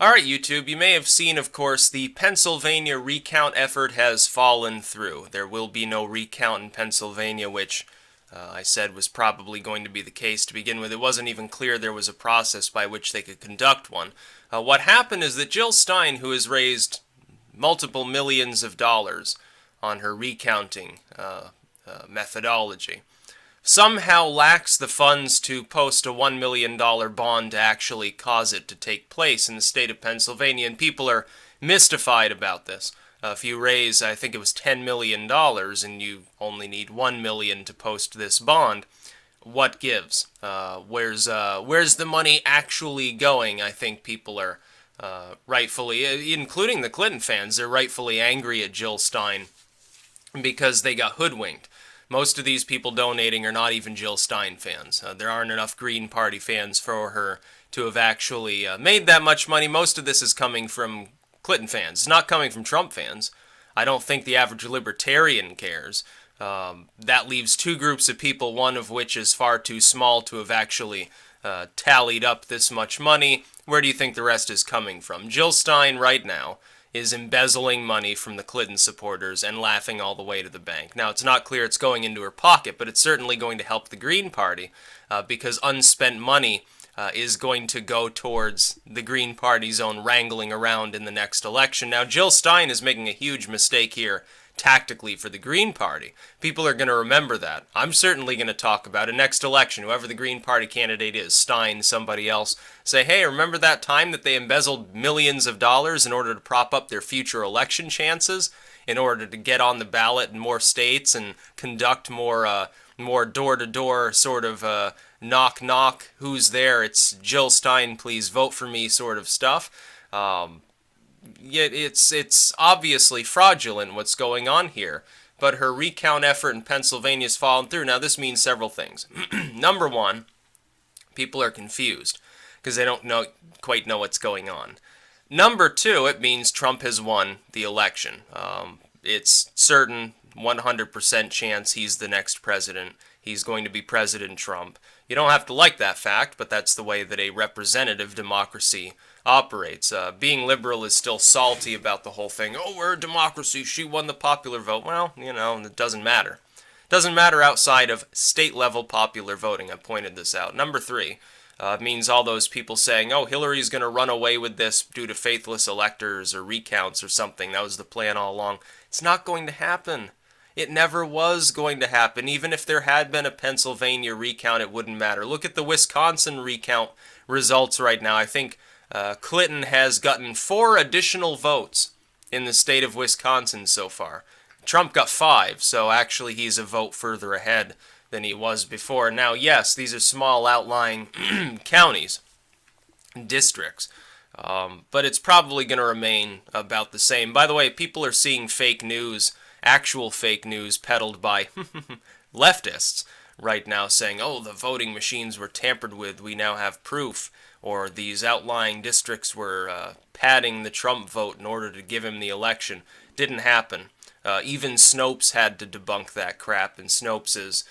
Alright, YouTube, you may have seen, of course, the Pennsylvania recount effort has fallen through. There will be no recount in Pennsylvania, which I said was probably going to be the case to begin with. It wasn't even clear there was a process by which they could conduct one. What happened is that Jill Stein, who has raised multiple millions of dollars on her recounting methodology, somehow lacks the funds to post a $1 million bond to actually cause it to take place in the state of Pennsylvania, and people are mystified about this. If you raise, I think it was $10 million, and you only need $1 million to post this bond, what gives? Where's the money actually going? I think people are rightfully, including the Clinton fans, they're rightfully angry at Jill Stein because they got hoodwinked. Most of these people donating are not even Jill Stein fans. There aren't enough Green Party fans for her to have actually made that much money. Most of this is coming from Clinton fans. It's not coming from Trump fans. I don't think the average libertarian cares. That leaves two groups of people, one of which is far too small to have actually tallied up this much money. Where do you think the rest is coming from? Jill Stein right now is embezzling money from the Clinton supporters and laughing all the way to the bank. Now, it's not clear it's going into her pocket, but it's certainly going to help the Green Party because unspent money is going to go towards the Green Party's own wrangling around in the next election. Now, Jill Stein is making a huge mistake here tactically for the Green Party. People are going to remember that. I'm certainly going to talk about it next election. Whoever the Green Party candidate is, Stein, somebody else, say, hey, remember that time that they embezzled millions of dollars in order to prop up their future election chances, in order to get on the ballot in more states and conduct more door-to-door sort of knock-knock, who's there, it's Jill Stein, please vote for me sort of stuff. Yet it's obviously fraudulent what's going on here, but her recount effort in Pennsylvania has fallen through. Now, this means several things. Number one, people are confused because they don't quite know what's going on. Number two, it means Trump has won the election. It's certain, 100% chance he's the next president. He's going to be President Trump. You don't have to like that fact, but that's the way that a representative democracy operates. Being liberal is still salty about the whole thing. Oh, we're a democracy. She won the popular vote. Well, it doesn't matter. It doesn't matter outside of state-level popular voting. I pointed this out. Number three, it means all those people saying, oh, Hillary's going to run away with this due to faithless electors or recounts or something. That was the plan all along. It's not going to happen. It never was going to happen. Even if there had been a Pennsylvania recount, it wouldn't matter. Look at the Wisconsin recount results right now. I think Clinton has gotten 4 additional votes in the state of Wisconsin so far. Trump got 5, so actually he's a vote further ahead than he was before. Now, yes, these are small outlying counties, districts, but it's probably going to remain about the same. By the way, people are seeing fake news, actual fake news peddled by leftists right now saying, oh, the voting machines were tampered with, we now have proof, or these outlying districts were padding the Trump vote in order to give him the election. Didn't happen. Even Snopes had to debunk that crap, and Snopes is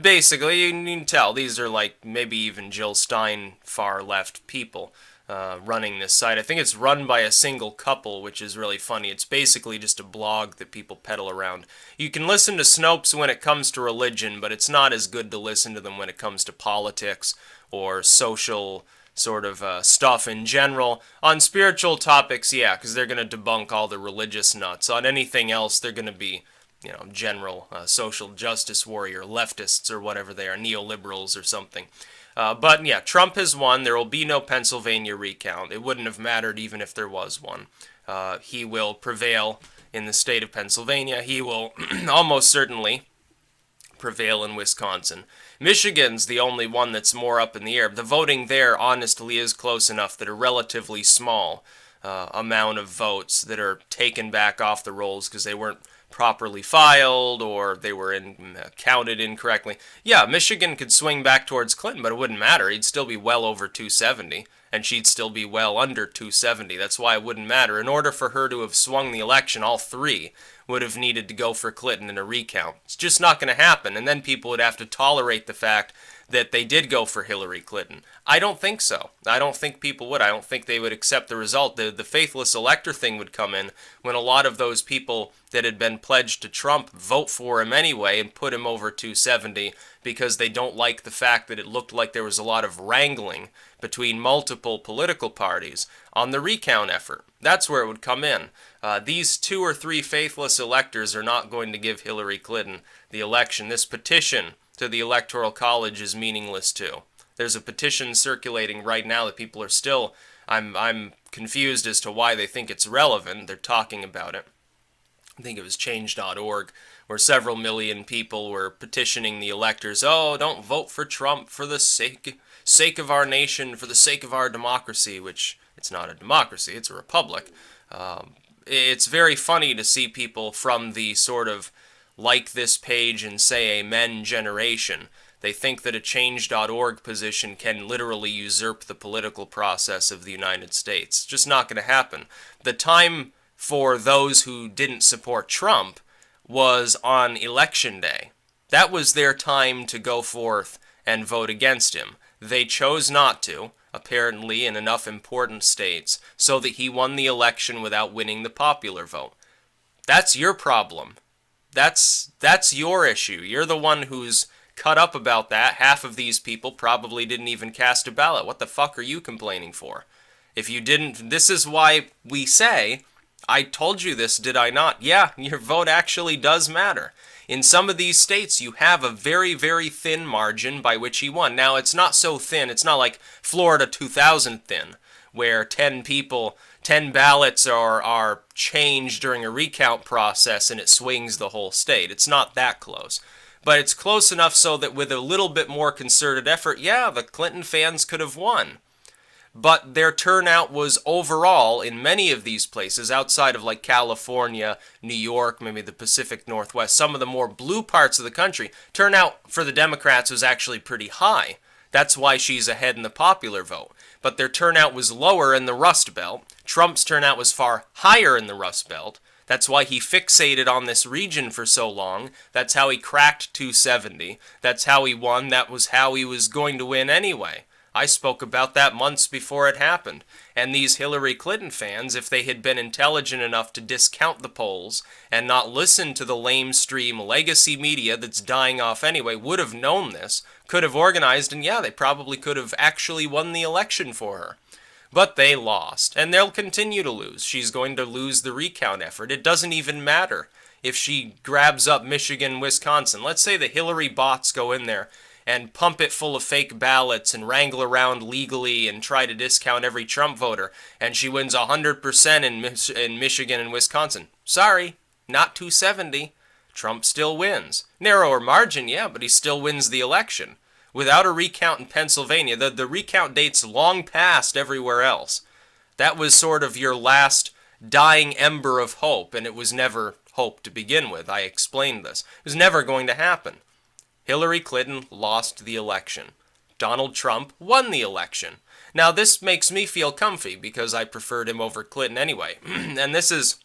basically, you can tell, these are like maybe even Jill Stein far-left people running this site. I think it's run by a single couple, which is really funny. It's basically just a blog that people peddle around. You can listen to Snopes when it comes to religion, but it's not as good to listen to them when it comes to politics or social sort of stuff in general. On spiritual topics, yeah, because they're going to debunk all the religious nuts. On anything else, they're going to be, general social justice warrior leftists or whatever they are, neoliberals or something. But yeah, Trump has won. There will be no Pennsylvania recount. It wouldn't have mattered even if there was one. He will prevail in the state of Pennsylvania. He will almost certainly prevail in Wisconsin. Michigan's the only one that's more up in the air. The voting there, honestly, is close enough that a relatively small amount of votes that are taken back off the rolls because they weren't properly filed or they were counted incorrectly. Yeah, Michigan could swing back towards Clinton, but it wouldn't matter. He'd still be well over 270, and she'd still be well under 270. That's why it wouldn't matter. In order for her to have swung the election, all 3 would have needed to go for Clinton in a recount. It's just not going to happen, and then people would have to tolerate the fact that they did go for Hillary Clinton? I don't think so. I don't think people would. I don't think they would accept the result. The faithless elector thing would come in when a lot of those people that had been pledged to Trump vote for him anyway and put him over 270 because they don't like the fact that it looked like there was a lot of wrangling between multiple political parties on the recount effort. That's where it would come in. These 2 or 3 faithless electors are not going to give Hillary Clinton the election. This petition to the Electoral College is meaningless too. There's a petition circulating right now that people are still, I'm confused as to why they think it's relevant. They're talking about it. I think it was change.org, where several million people were petitioning the electors, oh, don't vote for Trump for the sake of our nation, for the sake of our democracy, which it's not a democracy, it's a republic. It's very funny to see people from the sort of like this page and say amen generation. They think that a change.org position can literally usurp the political process of the United States. It's just not going to happen. The time for those who didn't support Trump was on election day. That was their time to go forth and vote against him. They chose not to, apparently in enough important states, so that he won the election without winning the popular vote. That's your problem. That's your issue. You're the one who's cut up about that. Half of these people probably didn't even cast a ballot. What the fuck are you complaining for? If you didn't, this is why we say, I told you this, did I not? Yeah, your vote actually does matter. In some of these states, you have a very, very thin margin by which he won. Now, it's not so thin. It's not like Florida 2000 thin, where 10 ballots are changed during a recount process and it swings the whole state. It's not that close. But it's close enough so that with a little bit more concerted effort, yeah, the Clinton fans could have won. But their turnout was overall, in many of these places, outside of like California, New York, maybe the Pacific Northwest, some of the more blue parts of the country, turnout for the Democrats was actually pretty high. That's why she's ahead in the popular vote. But their turnout was lower in the Rust Belt. Trump's turnout was far higher in the Rust Belt. That's why he fixated on this region for so long. That's how he cracked 270. That's how he won. That was how he was going to win anyway. I spoke about that months before it happened. And these Hillary Clinton fans, if they had been intelligent enough to discount the polls and not listen to the lamestream legacy media that's dying off anyway, would have known this, could have organized, and yeah, they probably could have actually won the election for her. But they lost, and they'll continue to lose. She's going to lose the recount effort. It doesn't even matter if she grabs up Michigan, Wisconsin. Let's say the Hillary bots go in there and pump it full of fake ballots and wrangle around legally and try to discount every Trump voter, and she wins 100% in Michigan and Wisconsin. Sorry, not 270. Trump still wins. Narrower margin, yeah, but he still wins the election. Without a recount in Pennsylvania, the recount date's long past everywhere else. That was sort of your last dying ember of hope, and it was never hope to begin with. I explained this. It was never going to happen. Hillary Clinton lost the election. Donald Trump won the election. Now, this makes me feel comfy because I preferred him over Clinton anyway. And this is,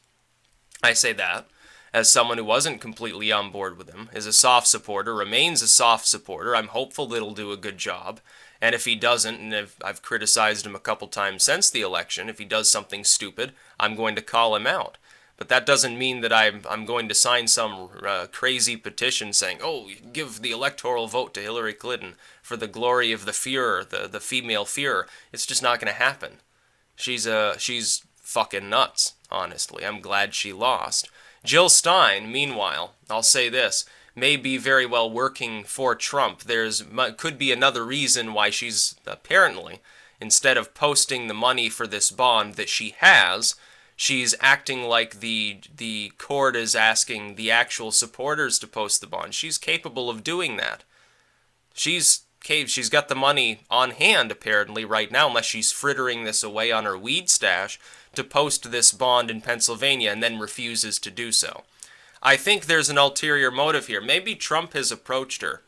I say that as someone who wasn't completely on board with him, is a soft supporter, remains a soft supporter. I'm hopeful that he'll do a good job. And if he doesn't, and if I've criticized him a couple times since the election, if he does something stupid, I'm going to call him out. But that doesn't mean that I'm going to sign some crazy petition saying, oh, give the electoral vote to Hillary Clinton for the glory of the Führer, the female Führer. It's just not going to happen. She's fucking nuts, honestly. I'm glad she lost. Jill Stein, meanwhile, I'll say this, may be very well working for Trump. Could be another reason why she's apparently, instead of posting the money for this bond that she has, she's acting like the court is asking the actual supporters to post the bond. She's capable of doing that. She's got the money on hand, apparently, right now, unless she's frittering this away on her weed stash, to post this bond in Pennsylvania and then refuses to do so. I think there's an ulterior motive here. Maybe Trump has approached her.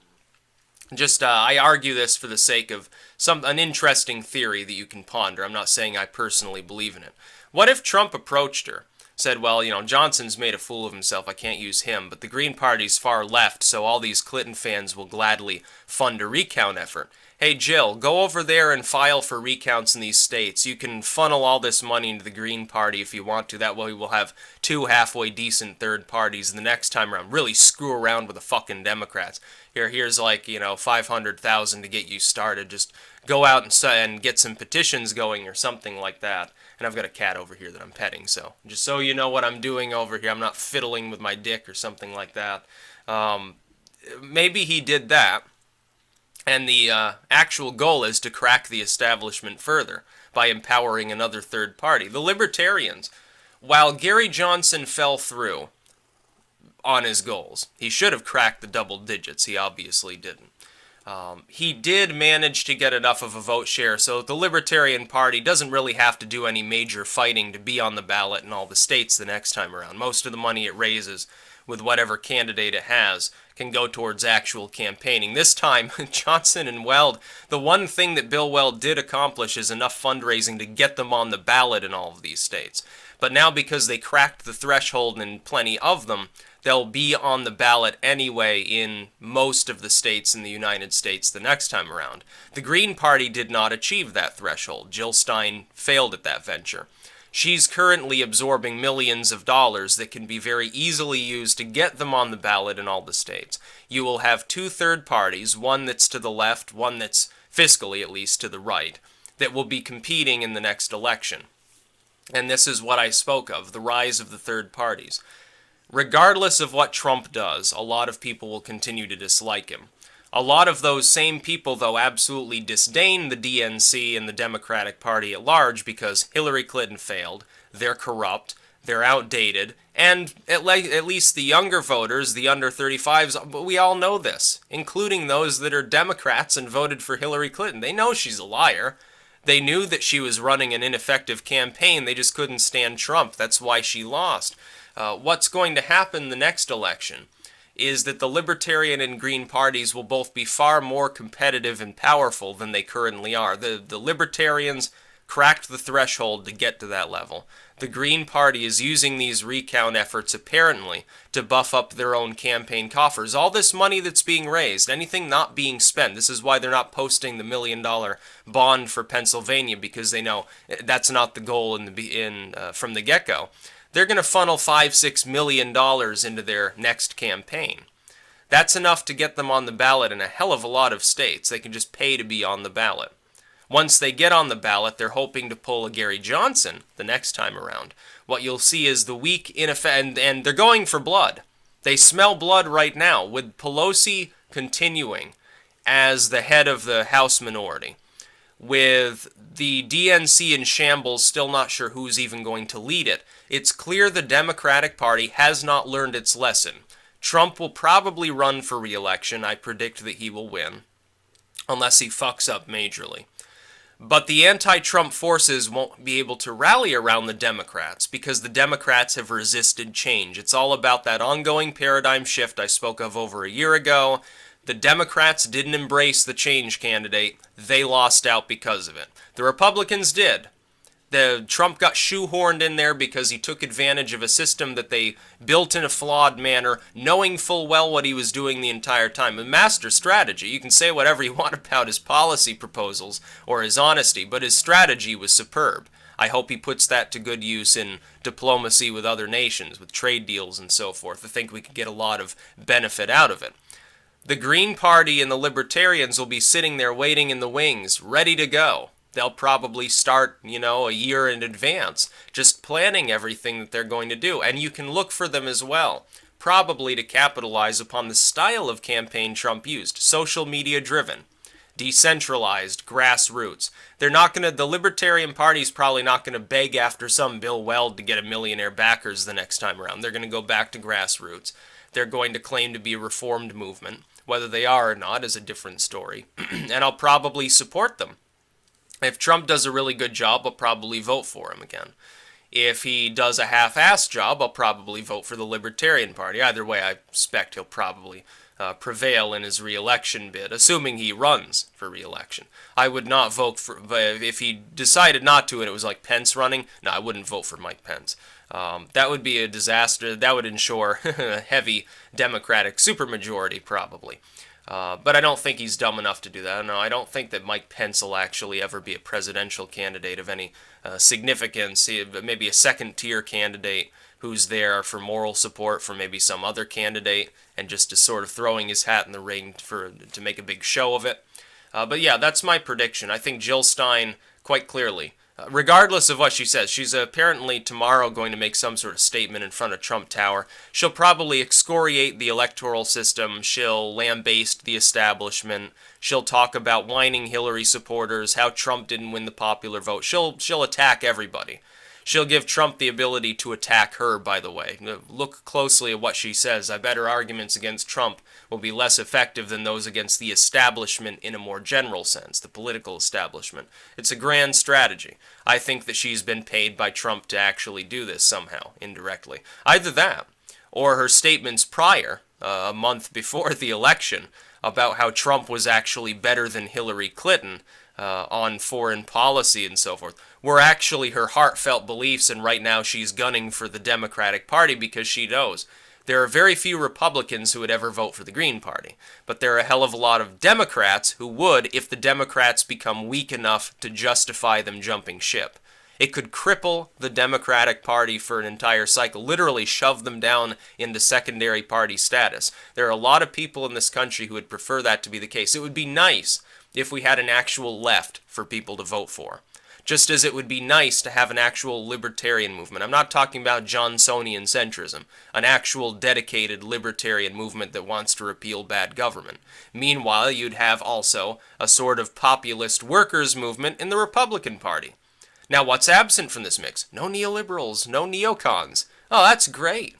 I argue this for the sake of an interesting theory that you can ponder. I'm not saying I personally believe in it. What if Trump approached her, said, well, Johnson's made a fool of himself, I can't use him, but the Green Party's far left, so all these Clinton fans will gladly fund a recount effort. Hey, Jill, go over there and file for recounts in these states. You can funnel all this money into the Green Party if you want to. That way we'll have two halfway decent third parties the next time around. Really screw around with the fucking Democrats. Here's like, 500,000 to get you started. Just go out and get some petitions going or something like that. And I've got a cat over here that I'm petting, so just so you know what I'm doing over here, I'm not fiddling with my dick or something like that. Maybe he did that. And the actual goal is to crack the establishment further by empowering another third party. The Libertarians, while Gary Johnson fell through on his goals, he should have cracked the double digits. He obviously didn't. He did manage to get enough of a vote share, so the Libertarian Party doesn't really have to do any major fighting to be on the ballot in all the states the next time around. Most of the money it raises with whatever candidate it has can go towards actual campaigning. This time, Johnson and Weld, the one thing that Bill Weld did accomplish is enough fundraising to get them on the ballot in all of these states. But now because they cracked the threshold in plenty of them, they'll be on the ballot anyway in most of the states in the United States the next time around. The Green Party did not achieve that threshold. Jill Stein failed at that venture. She's currently absorbing millions of dollars that can be very easily used to get them on the ballot in all the states. You will have two third parties, one that's to the left, one that's fiscally at least to the right, that will be competing in the next election. And this is what I spoke of, the rise of the third parties. Regardless of what Trump does, a lot of people will continue to dislike him. A lot of those same people, though, absolutely disdain the DNC and the Democratic Party at large because Hillary Clinton failed, they're corrupt, they're outdated, and at least the younger voters, the under 35s, but we all know this, including those that are Democrats and voted for Hillary Clinton. They know she's a liar. They knew that she was running an ineffective campaign. They just couldn't stand Trump. That's why she lost. What's going to happen the next election is that the Libertarian and Green parties will both be far more competitive and powerful than they currently are. The Libertarians cracked the threshold to get to that level. The Green Party is using these recount efforts apparently to buff up their own campaign coffers. All this money that's being raised, anything not being spent, this is why they're not posting the $1 million bond for Pennsylvania, because they know that's not the goal from the get-go. They're going to funnel $5-6 million into their next campaign. That's enough to get them on the ballot in a hell of a lot of states. They can just pay to be on the ballot. Once they get on the ballot, they're hoping to pull a Gary Johnson the next time around. What you'll see is the weak, and they're going for blood. They smell blood right now, with Pelosi continuing as the head of the House minority. With the DNC in shambles, still not sure who's even going to lead it. It's clear the Democratic Party has not learned its lesson. Trump will probably run for re-election. I predict that he will win, unless he fucks up majorly. But the anti-Trump forces won't be able to rally around the Democrats because the Democrats have resisted change. It's all about that ongoing paradigm shift I spoke of over a year ago. The Democrats didn't embrace the change candidate. They lost out because of it. The Republicans did. Trump got shoehorned in there because he took advantage of a system that they built in a flawed manner, knowing full well what he was doing the entire time. A master strategy. You can say whatever you want about his policy proposals or his honesty, but his strategy was superb. I hope he puts that to good use in diplomacy with other nations, with trade deals and so forth. I think we could get a lot of benefit out of it. The Green Party and the Libertarians will be sitting there waiting in the wings, ready to go. They'll probably start, a year in advance, just planning everything that they're going to do. And you can look for them as well, probably to capitalize upon the style of campaign Trump used, social media driven, decentralized, grassroots. The Libertarian Party's probably not going to beg after some Bill Weld to get a millionaire backers the next time around. They're going to go back to grassroots. They're going to claim to be a reformed movement. Whether they are or not is a different story. And I'll probably support them. If Trump does a really good job, I'll probably vote for him again. If he does a half-assed job, I'll probably vote for the Libertarian Party. Either way, I expect he'll probably prevail in his re-election bid, assuming he runs for re-election. I would not vote for, if he decided not to and it was like Pence running, no, I wouldn't vote for Mike Pence. That would be a disaster. That would ensure a heavy Democratic supermajority, probably. But I don't think he's dumb enough to do that. No, I don't think that Mike Pence will actually ever be a presidential candidate of any significance. Maybe a second-tier candidate who's there for moral support for maybe some other candidate and just is sort of throwing his hat in the ring to make a big show of it. But yeah, that's my prediction. I think Jill Stein, quite clearly, regardless of what she says, she's apparently tomorrow going to make some sort of statement in front of Trump Tower. She'll probably excoriate the electoral system. She'll lambaste the establishment. She'll talk about whining Hillary supporters, how Trump didn't win the popular vote. She'll attack everybody. She'll give Trump the ability to attack her, by the way. Look closely at what she says. I bet her arguments against Trump will be less effective than those against the establishment in a more general sense, the political establishment. It's a grand strategy. I think that she's been paid by Trump to actually do this somehow, indirectly. Either that, or her statements prior, a month before the election, about how Trump was actually better than Hillary Clinton on foreign policy and so forth, were actually her heartfelt beliefs, and right now she's gunning for the Democratic Party because she knows there are very few Republicans who would ever vote for the Green Party, but there are a hell of a lot of Democrats who would if the Democrats become weak enough to justify them jumping ship. It could cripple the Democratic Party for an entire cycle, literally shove them down into secondary party status. There are a lot of people in this country who would prefer that to be the case. It would be nice if we had an actual left for people to vote for. Just as it would be nice to have an actual libertarian movement. I'm not talking about Johnsonian centrism, an actual dedicated libertarian movement that wants to repeal bad government. Meanwhile, you'd have also a sort of populist workers' movement in the Republican Party. Now, what's absent from this mix? No neoliberals, no neocons. Oh, that's great.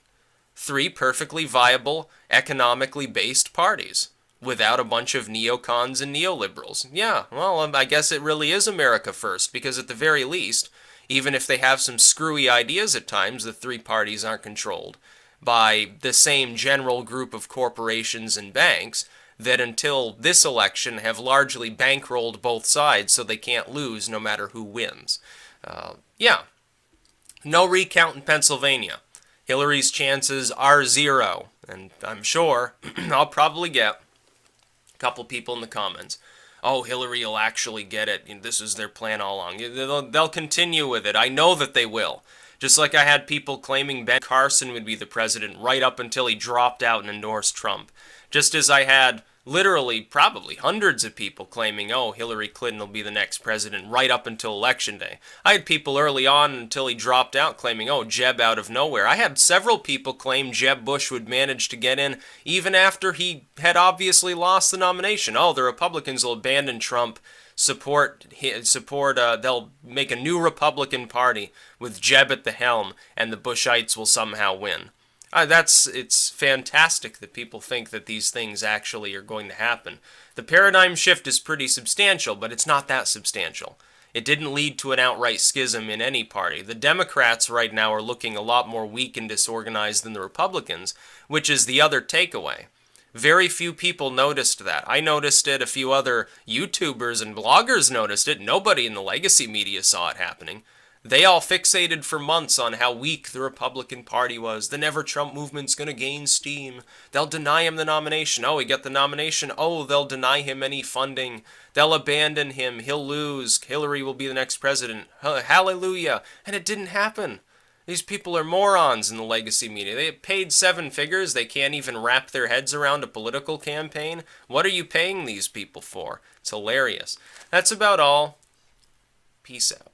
3 perfectly viable, economically based parties without a bunch of neocons and neoliberals. Yeah, well, I guess it really is America first, because at the very least, even if they have some screwy ideas at times, the 3 parties aren't controlled by the same general group of corporations and banks that until this election have largely bankrolled both sides so they can't lose no matter who wins. Yeah, no recount in Pennsylvania. Hillary's chances are 0, and I'm sure I'll probably get couple people in the comments, oh, Hillary will actually get it. This is their plan all along. They'll continue with it. I know that they will. Just like I had people claiming Ben Carson would be the president right up until he dropped out and endorsed Trump. Just as I had literally probably hundreds of people claiming, oh, Hillary Clinton will be the next president right up until Election Day. I had people early on until he dropped out claiming, oh, Jeb out of nowhere. I had several people claim Jeb Bush would manage to get in even after he had obviously lost the nomination. Oh, the Republicans will abandon Trump, they'll make a new Republican Party with Jeb at the helm, and the Bushites will somehow win. It's fantastic that people think that these things actually are going to happen. The paradigm shift is pretty substantial, but it's not that substantial. It didn't lead to an outright schism in any party. The Democrats right now are looking a lot more weak and disorganized than the Republicans, which is the other takeaway. Very few people noticed that. I noticed it, a few other YouTubers and bloggers noticed it. Nobody in the legacy media saw it happening. They all fixated for months on how weak the Republican Party was. The Never Trump movement's going to gain steam. They'll deny him the nomination. Oh, he got the nomination. Oh, they'll deny him any funding. They'll abandon him. He'll lose. Hillary will be the next president. Hallelujah. And it didn't happen. These people are morons in the legacy media. They paid 7 figures. They can't even wrap their heads around a political campaign. What are you paying these people for? It's hilarious. That's about all. Peace out.